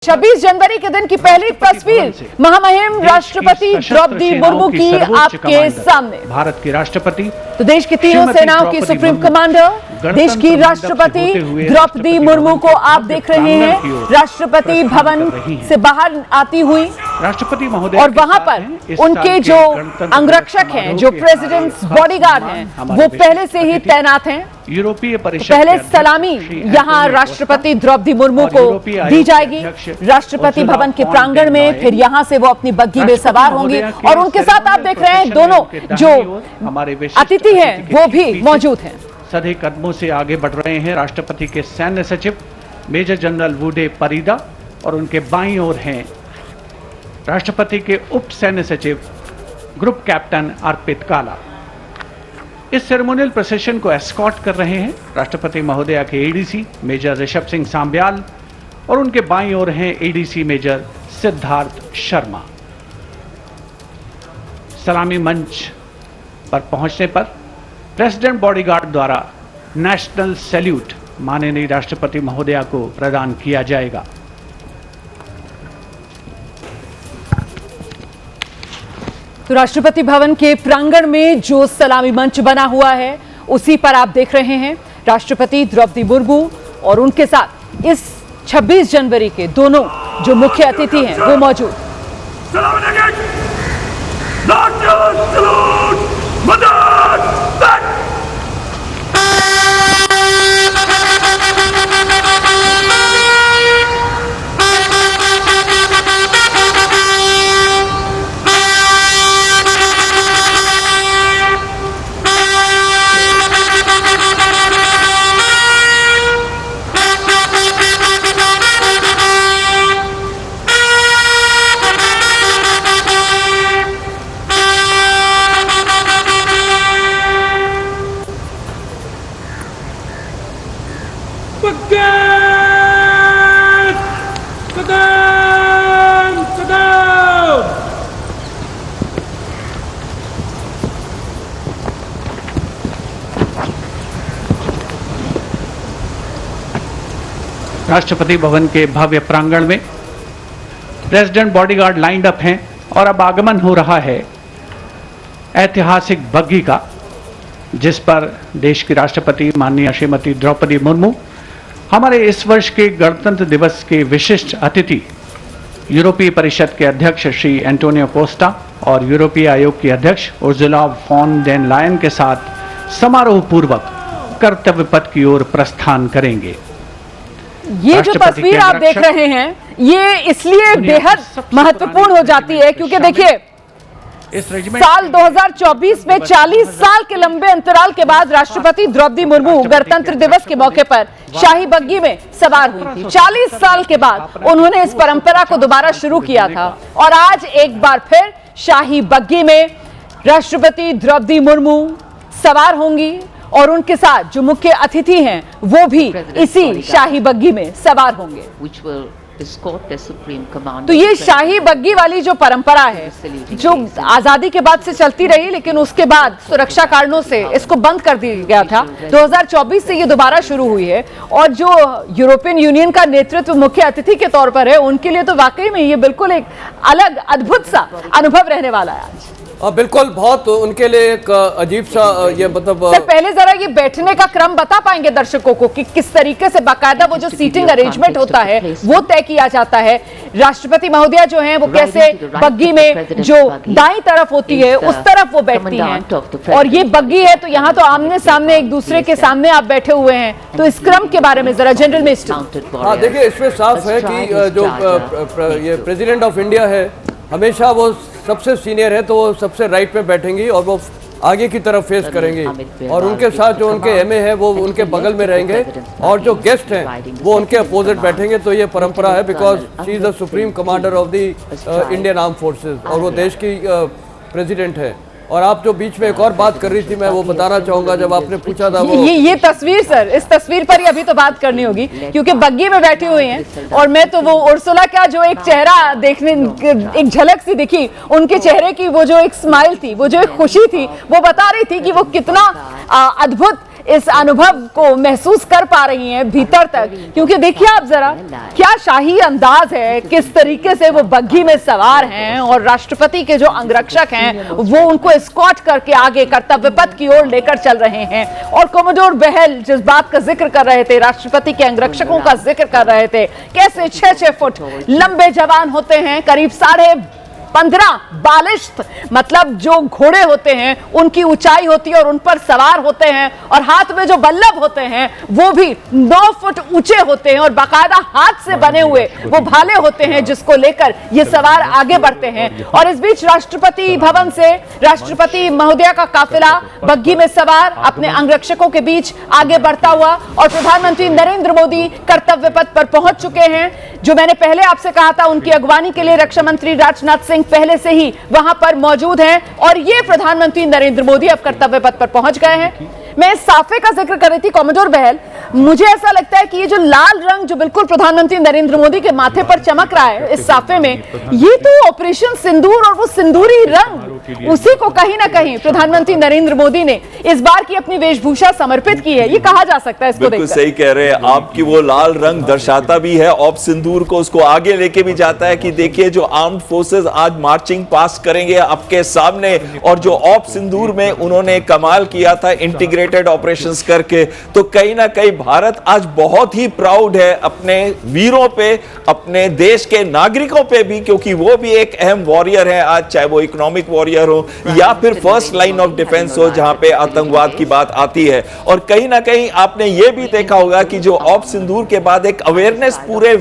26 जनवरी के दिन की पहली तस्वीर महामहिम राष्ट्रपति द्रौपदी मुर्मू की आपके सामने। भारत की राष्ट्रपति तो देश की तीनों सेनाओं की सुप्रीम कमांडर देश की राष्ट्रपति द्रौपदी मुर्मू को आप देख रहे हैं राष्ट्रपति भवन से बाहर आती हुई। राष्ट्रपति महोदय और वहां पर उनके जो अंगरक्षक हैं, जो प्रेसिडेंट्स बॉडीगार्ड हैं, वो पहले से ही तैनात हैं। यूरोपीय परिषद पहले सलामी यहां राष्ट्रपति द्रौपदी मुर्मू को दी जाएगी राष्ट्रपति भवन के प्रांगण में, फिर यहां से वो अपनी बग्गी में सवार होंगी और उनके साथ आप देख रहे हैं दोनों जो अतिथि हैं वो भी मौजूद हैं। सधे कदमों से आगे बढ़ रहे हैं राष्ट्रपति के सैन्य सचिव मेजर जनरल वुडे परीदा और उनके बाईं ओर हैं राष्ट्रपति के उप सैन्य सचिव ग्रुप कैप्टन अर्पित काला। इस सेरेमोनियल प्रोसेशन को एस्कॉर्ट कर रहे हैं राष्ट्रपति महोदया के एडीसी मेजर ऋषभ सिंह सांब्याल और उनके बाईं ओर हैं एडीसी मेजर सिद्धार्थ शर्मा। सलामी मंच पर पहुंचने पर प्रेसिडेंट बॉडीगार्ड द्वारा नेशनल सैल्यूट माननीय राष्ट्रपति महोदया को प्रदान किया जाएगा। तो राष्ट्रपति भवन के प्रांगण में जो सलामी मंच बना हुआ है उसी पर आप देख रहे हैं राष्ट्रपति द्रौपदी मुर्मू और उनके साथ इस 26 जनवरी के दोनों जो मुख्य अतिथि हैं वो मौजूद। राष्ट्रपति भवन के भव्य प्रांगण में प्रेसिडेंट बॉडीगार्ड लाइंड अप हैं और अब आगमन हो रहा है ऐतिहासिक बग्गी का, जिस पर देश की राष्ट्रपति माननीय श्रीमती द्रौपदी मुर्मू, हमारे इस वर्ष के गणतंत्र दिवस के विशिष्ट अतिथि यूरोपीय परिषद के अध्यक्ष श्री एंटोनियो कोस्टा और यूरोपीय आयोग की अध्यक्ष उर्जुला फॉन डेर लायन के साथ समारोह पूर्वक कर्तव्य पथ की ओर प्रस्थान करेंगे। ये जो तस्वीर आप देख रहे हैं ये इसलिए बेहद महत्वपूर्ण हो जाती है क्योंकि देखिए साल 2024 में 40 साल के लंबे अंतराल के बाद राष्ट्रपति द्रौपदी मुर्मू गणतंत्र दिवस के मौके पर शाही बग्गी में सवार हुई थी। 40 साल के बाद उन्होंने इस परंपरा को दोबारा शुरू किया था और आज एक बार फिर शाही बग्गी में राष्ट्रपति द्रौपदी मुर्मू सवार होंगी और उनके साथ जो मुख्य अतिथि हैं वो भी इसी शाही बग्गी में सवार होंगे। तो ये शाही बग्गी वाली जो परंपरा है जो आजादी के बाद से चलती रही, लेकिन उसके बाद सुरक्षा कारणों से इसको बंद कर दिया गया था। 2024 से ये दोबारा शुरू हुई है और जो यूरोपियन यूनियन का नेतृत्व मुख्य अतिथि के तौर पर है उनके लिए तो वाकई में ये बिल्कुल एक अलग अद्भुत सा अनुभव रहने वाला है आज। बिल्कुल, बहुत उनके लिए एक अजीब सा ये मतलब। सर पहले जरा ये बैठने का क्रम बता पाएंगे दर्शकों को कि किस तरीके से बाकायदा वो जो सीटिंग अरेंजमेंट होता है वो तय किया जाता है। राष्ट्रपति महोदया जो हैं वो कैसे बग्गी में जो दाईं तरफ होती है उस तरफ वो बैठती हैं और ये बग्गी है तो यहाँ तो आमने सामने एक दूसरे के सामने आप बैठे हुए हैं। तो इस क्रम के बारे में जरा जनरल मिनिस्टर। हाँ देखिए, इसमें साफ है कि जो ये प्रेसिडेंट ऑफ इंडिया है हमेशा वो सबसे सीनियर है तो वो सबसे राइट पे बैठेंगी और वो आगे की तरफ फेस करेंगी और उनके साथ जो उनके एमए है वो उनके बगल में रहेंगे और जो गेस्ट हैं वो उनके अपोजिट बैठेंगे। तो ये परंपरा है because she is the supreme commander of the Indian arm forces और वो देश की प्रेसिडेंट है। और आप जो बीच में एक और बात कर रही थी मैं वो बताना चाहूंगा, जब आपने पूछा था वो ये तस्वीर सर, इस तस्वीर पर ही अभी तो बात करनी होगी क्योंकि बग्गी में बैठी हुई हैं और मैं तो वो उर्सुला का जो एक चेहरा देखने एक झलक सी दिखी उनके चेहरे की, वो जो एक स्माइल थी, वो जो एक खुशी थी, वो बता रही थी कि वो कितना अद्भुत इस अनुभव को महसूस कर पा रही हैं भीतर तक, क्योंकि देखिए आप जरा क्या शाही अंदाज है, किस तरीके से वो बग्घी में सवार हैं और राष्ट्रपति के जो अंगरक्षक हैं वो उनको एस्कॉर्ट करके आगे कर्तव्य पथ की ओर लेकर चल रहे हैं। और कमोडोर बहल जिस बात का जिक्र कर रहे थे, राष्ट्रपति के अंगरक्षकों का जिक्र कर रहे थे, कैसे 6-6 फुट लंबे जवान होते हैं, करीब 15.5 बालिश्त, मतलब जो घोड़े होते हैं उनकी ऊंचाई होती है और उन पर सवार होते हैं, और हाथ में जो बल्लभ होते हैं वो भी 9 फुट ऊंचे होते हैं और बाकायदा हाथ से बने हुए वो भाले होते हैं जिसको लेकर ये सवार आगे बढ़ते हैं। और इस बीच राष्ट्रपति भवन से राष्ट्रपति महोदया का काफिला बग्घी में सवार अपने अंगरक्षकों के बीच आगे बढ़ता हुआ, और प्रधानमंत्री नरेंद्र मोदी कर्तव्य पथ पर पहुंच चुके हैं। जो मैंने पहले आपसे कहा था, उनकी अगवानी के लिए रक्षा मंत्री राजनाथ सिंह पहले से ही वहां पर मौजूद हैं, और ये प्रधानमंत्री नरेंद्र मोदी अब कर्तव्य पथ पर पहुंच गए हैं। मैं इस साफे का जिक्र कर रही थी कमोडोर बहल, मुझे ऐसा लगता है कि ये जो लाल रंग जो बिल्कुल प्रधानमंत्री नरेंद्र मोदी के माथे पर चमक रहा है इस साफे में, ये तो ऑपरेशन सिंदूर और वो सिंदूरी रंग, उसी को कहीं ना कहीं प्रधानमंत्री नरेंद्र मोदी ने इस बार की अपनी वेशभूषा समर्पित की है, ये कहा जा सकता है। इसको बिल्कुल सही कह रहे हैं आपकी, वो लाल रंग दर्शाता भी है ऑप सिंदूर को, उसको आगे लेके भी जाता है कि देखिए जो आर्म्ड फोर्सेस आज मार्चिंग पास करेंगे आपके सामने, और जो ऑप सिंदूर में उन्होंने कमाल किया था इंटीग्रेटेड ऑपरेशंस करके, तो कहीं ना कहीं भारत आज बहुत ही प्राउड है अपने वीरों पे, अपने देश के नागरिकों पे भी, क्योंकि वो भी एक अहम वॉरियर है आज, चाहे वो इकोनॉमिक वॉरियर हो या फिर फर्स्ट लाइन ऑफ डिफेंस हो जहां पे आतंकवाद की बात आती है। और कहीं ना कहीं आपने ये भी देखा होगा कि जो ऑप सिंदूर के बाद एक अवेयरनेस पूरे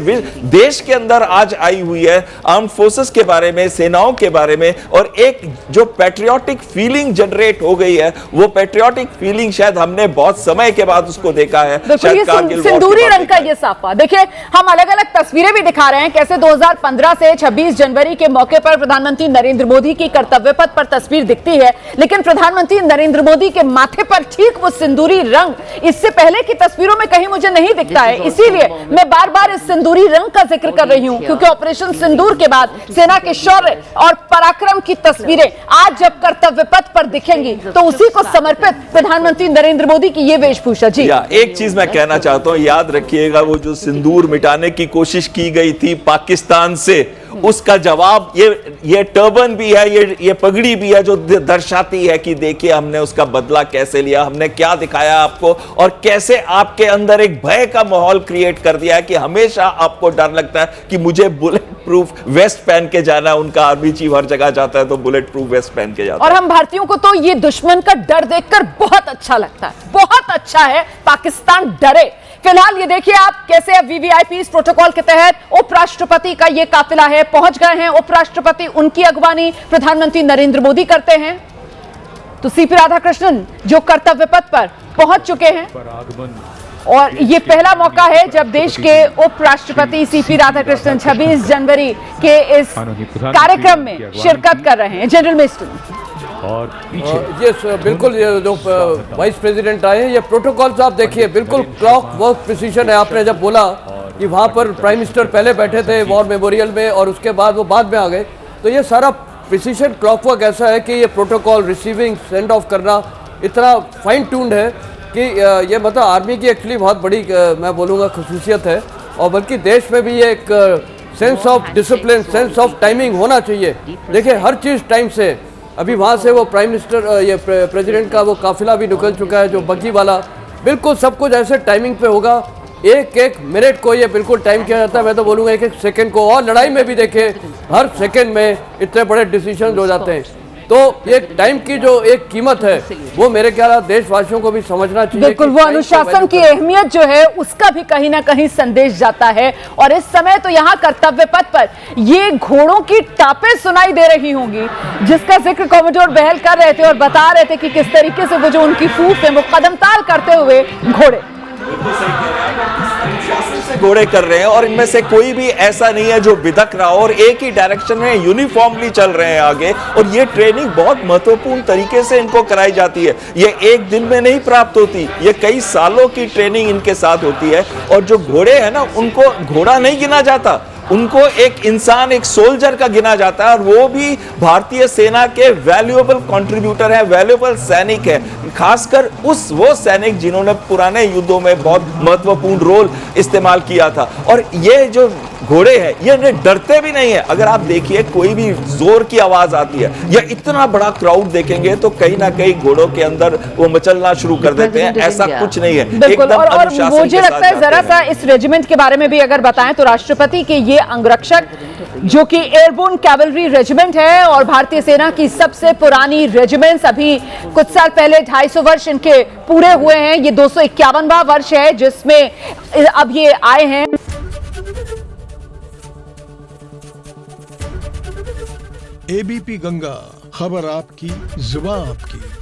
देश के अंदर आज आई हुई है आर्म फोर्सेस के बारे में, सेनाओं के बारे में, और एक जो पैट्रियोटिक फीलिंग जनरेट हो गई है, वो पैट्रियोटिक फीलिंग शायद हमने बहुत समय के बाद उसको देखा है। सिंदूरी रंग का ये साफा देखिए, हम अलग अलग तस्वीरें भी दिखा रहे हैं, कैसे 2015 से 26 जनवरी के मौके पर प्रधानमंत्री नरेंद्र मोदी की कर्तव्य पथ पर तस्वीर दिखती है, लेकिन प्रधानमंत्री नरेंद्र मोदी के माथे पर ठीक वो सिंदूरी रंग इससे पहले की तस्वीरों में कहीं मुझे नहीं दिखता है। इसीलिए मैं बार बार इस सिंदूरी रंग का जिक्र कर रही हूं, क्योंकि ऑपरेशन सिंदूर के बाद सेना के शौर्य और पराक्रम की तस्वीरें आज जब कर्तव्य पथ पर दिखेंगी तो उसी को समर्पित प्रधानमंत्री नरेंद्र मोदी की ये वेशभूषा। जी एक चीज मैं कहना चाहता हूं, याद रखिएगा वो जो सिंदूर मिटाने की कोशिश की गई थी पाकिस्तान से, उसका जवाब ये टर्बन भी है, ये पगड़ी भी है, जो दर्शाती है कि देखिए हमने उसका बदला कैसे लिया, हमने क्या दिखाया आपको, और कैसे आपके अंदर एक भय का माहौल क्रिएट कर दिया है कि हमेशा आपको डर लगता है कि मुझे बुलेट प्रूफ वेस्ट पहन के जाना है। उनका आर्मी चीफ हर जगह जाता है तो बुलेट प्रूफ वेस्ट पहन के जाता है। और हम भारतीयों को तो ये दुश्मन का डर देखकर बहुत अच्छा लगता है, बहुत अच्छा है पाकिस्तान डरे। फिलहाल ये देखिए आप कैसे अब वीवीआईपी प्रोटोकॉल के तहत उपराष्ट्रपति का ये काफिला है, पहुंच गए हैं उपराष्ट्रपति, उनकी अगवानी प्रधानमंत्री नरेंद्र मोदी करते हैं। तो सीपी राधाकृष्णन जो कर्तव्य पथ पर पहुंच चुके हैं, और ये पहला मौका है जब देश के उपराष्ट्रपति सीपी राधाकृष्णन 26 जनवरी के इस कार्यक्रम में शिरकत कर रहे हैं। जनरल मिनिस्टर और ये बिल्कुल ये जो वाइस प्रेसिडेंट आए हैं, ये प्रोटोकॉल आप देखिए बिल्कुल क्लॉक वर्क प्रिसीजन है। आपने जब बोला कि वहाँ पर प्राइम मिनिस्टर पहले बैठे थे वॉर मेमोरियल में और उसके बाद वो बाद में आ गए, तो ये सारा प्रिसीजन क्लॉक वर्क ऐसा है कि ये प्रोटोकॉल रिसीविंग सेंड ऑफ करना इतना फाइन ट्यून्ड है कि ये मतलब आर्मी की एक्चुअली बहुत बड़ी मैं बोलूँगा खसूसियत है, और बल्कि देश में भी ये एक sense of discipline, sense of timing होना चाहिए। देखिए हर चीज़ टाइम से, अभी वहाँ से वो प्राइम मिनिस्टर ये प्रेसिडेंट का वो काफिला भी निकल चुका है जो बग्घी वाला, बिल्कुल सब कुछ ऐसे टाइमिंग पे होगा, एक एक मिनट को ये बिल्कुल टाइम किया जाता है, मैं तो बोलूँगा एक एक सेकंड को। और लड़ाई में भी देखे हर सेकंड में इतने बड़े डिसीजन हो जाते हैं, तो ये टाइम की जो एक कीमत है वो मेरे ख्याल देशवासियों को भी समझना चाहिए। बिल्कुल, वो अनुशासन की अहमियत जो है उसका भी कहीं ना कहीं संदेश जाता है। और इस समय तो यहाँ कर्तव्य पथ पर ये घोड़ों की टापें सुनाई दे रही होंगी, जिसका जिक्र कमोडोर बहल कर रहे थे और बता रहे थे कि किस तरीके से वो जो उनकी फूफ है वो कदमताल करते हुए घोड़े घोड़े कर रहे हैं, और इनमें से कोई भी ऐसा नहीं है जो बिदक रहा हो, और एक ही डायरेक्शन में यूनिफॉर्मली चल रहे हैं आगे। और ये ट्रेनिंग बहुत महत्वपूर्ण तरीके से इनको कराई जाती है, ये एक दिन में नहीं प्राप्त होती, ये कई सालों की ट्रेनिंग इनके साथ होती है। और जो घोड़े हैं ना, उनको घोड़ा नहीं गिना जाता, उनको एक इंसान, एक सोल्जर का गिना जाता है, और वो भी भारतीय सेना के वैल्यूएबल कंट्रीब्यूटर है, वैल्यूएबल सैनिक है। खासकर वो सैनिक जिन्होंने पुराने युद्धों में बहुत महत्वपूर्ण रोल इस्तेमाल किया था। और ये जो घोड़े हैं ये डरते भी नहीं है। अगर आप देखिए कोई भी जोर की आवाज आती है या इतना बड़ा क्राउड देखेंगे तो कहीं ना कहीं घोड़ों के अंदर वो मचलना शुरू कर देते हैं। ऐसा कुछ नहीं है, बिल्कुल। और मुझे लगता है जरा सा इस रेजिमेंट के बारे में भी अगर बताएं तो राष्ट्रपति के ये अंगरक्षक जो कि एयरबोर्न कैवलरी रेजिमेंट है और भारतीय सेना की सबसे पुरानी रेजिमेंट्स, अभी कुछ साल पहले 250 वर्ष इनके पूरे हुए हैं। ये 251वां वर्ष है जिसमें अब ये आए हैं। एबीपी गंगा, खबर आपकी, जुबान आपकी।